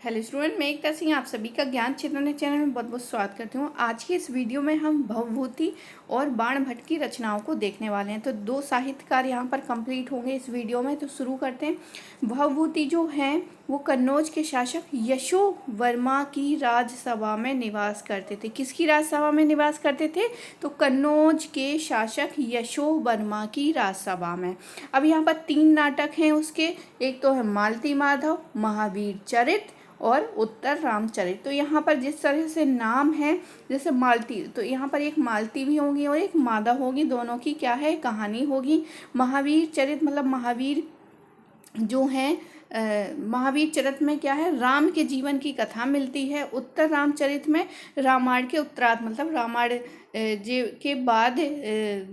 Hello student, मैं एकता सिंह आप सभी का ज्ञान चेतना चैनल में बहुत बहुत स्वागत करती हूँ। आज की इस वीडियो में हम भवभूति और बाण भट्ट की रचनाओं को देखने वाले हैं। तो दो साहित्यकार यहाँ पर कंप्लीट होंगे इस वीडियो में। तो शुरू करते हैं। भवभूति जो हैं वो कन्नौज के शासक यशो वर्मा की राजसभा में निवास करते थे। किसकी राजसभा में निवास करते थे? तो कन्नौज के शासक यशो वर्मा की राजसभा में। अब यहाँ पर 3 नाटक हैं उसके। एक तो है मालती माधव, महावीर चरित और उत्तर रामचरित। तो यहाँ पर जिस तरह से नाम है, जैसे मालती, तो यहाँ पर एक मालती भी होगी और एक माधव होगी। दोनों की क्या है, कहानी होगी। महावीर चरित मतलब महावीर जो है महावीर चरित में क्या है, राम के जीवन की कथा मिलती है। उत्तर रामचरित में रामायण के उत्तरार्ध मतलब रामायण के बाद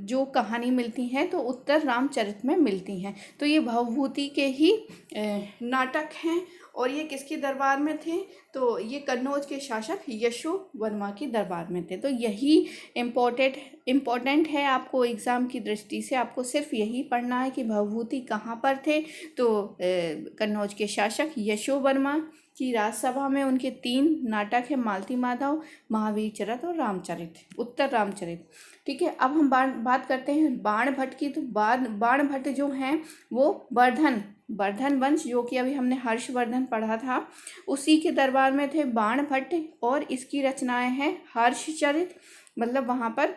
जो कहानी मिलती है तो उत्तर रामचरित में मिलती हैं। तो ये भवभूति के ही नाटक हैं। और ये किसके दरबार में थे? तो ये कन्नौज के शासक यशो वर्मा के दरबार में थे। तो यही इम्पोर्टेंट है आपको एग्ज़ाम की दृष्टि से। आपको सिर्फ यही पढ़ना है कि भवभूति कहाँ पर थे। तो कन्नौज के शासक यशो वर्मा की राजसभा में उनके 3 नाटक है, मालती माधव, महावीर चरित और रामचरित, उत्तर रामचरित। ठीक है, अब हम बात करते हैं बाण भट्ट की। तो बाण भट्ट जो हैं वो वर्धन वंश, जो कि अभी हमने हर्षवर्धन पढ़ा था, उसी के दरबार में थे बाण भट्ट। और इसकी रचनाएं हैं हर्षचरित, मतलब वहाँ पर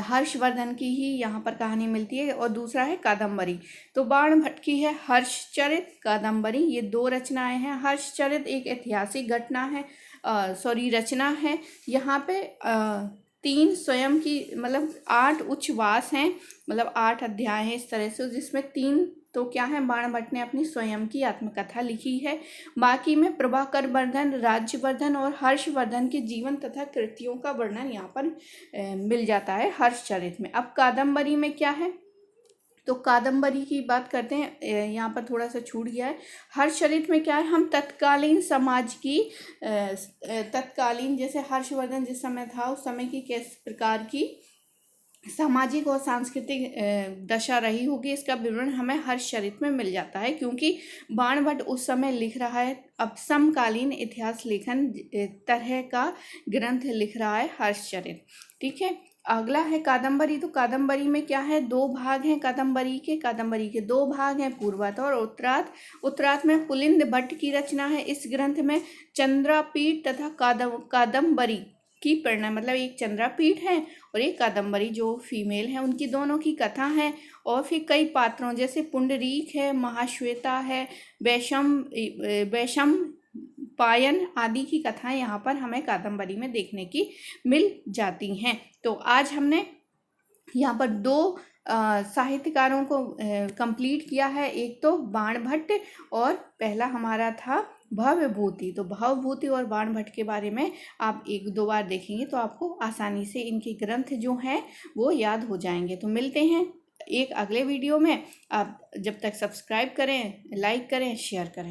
हर्षवर्धन की ही यहाँ पर कहानी मिलती है। और दूसरा है कादम्बरी। तो बाण भट्ट की है हर्षचरित, कादम्बरी, ये 2 रचनाएं हैं। हर्षचरित एक ऐतिहासिक घटना है, रचना है। यहाँ पे 3 स्वयं की मतलब 8 उच्छ्वास हैं, मतलब 8 अध्याय हैं इस तरह से, जिसमें 3 तो क्या है, बाण भट्ट ने अपनी स्वयं की आत्मकथा लिखी है। बाकी में प्रभाकर वर्धन, राज्यवर्धन और हर्षवर्धन के जीवन तथा कृतियों का वर्णन यहाँ पर मिल जाता है हर्षचरित में। अब कादम्बरी में क्या है, तो कादम्बरी की बात करते हैं। यहाँ पर थोड़ा सा छूट गया है। हर्षचरित में क्या है, हम तत्कालीन समाज की तत्कालीन, जैसे हर्षवर्धन जिस समय था उस समय की किस प्रकार की सामाजिक और सांस्कृतिक दशा रही होगी, इसका विवरण हमें हर्षचरित में मिल जाता है। क्योंकि बाण भट्ट उस समय लिख रहा है, अब समकालीन इतिहास लेखन तरह का ग्रंथ लिख रहा है हर्षचरित। ठीक है, अगला है कादम्बरी। तो कादम्बरी में क्या है, 2 भाग हैं कादम्बरी के 2 भाग हैं, पूर्वार्ध और उत्तरार्ध। उत्तरार्ध में पुलिंद भट्ट की रचना है। इस ग्रंथ में चंद्रापीठ तथा कादम्बरी की प्रेरणा, मतलब एक चंद्रापीठ है और एक कादम्बरी जो फीमेल है, उनकी दोनों की कथा है। और फिर कई पात्रों, जैसे पुंडरीक है, महाश्वेता है, वैशम पायन आदि की कथाएं यहाँ पर हमें कादम्बरी में देखने की मिल जाती हैं। तो आज हमने यहाँ पर 2 साहित्यकारों को कंप्लीट किया है। एक तो बाण भट्ट और पहला हमारा था भवभूति। तो भवभूति और बाण भट्ट के बारे में आप 1-2 बार देखेंगे तो आपको आसानी से इनके ग्रंथ जो हैं वो याद हो जाएंगे। तो मिलते हैं एक अगले वीडियो में। आप जब तक सब्सक्राइब करें, लाइक करें, शेयर करें।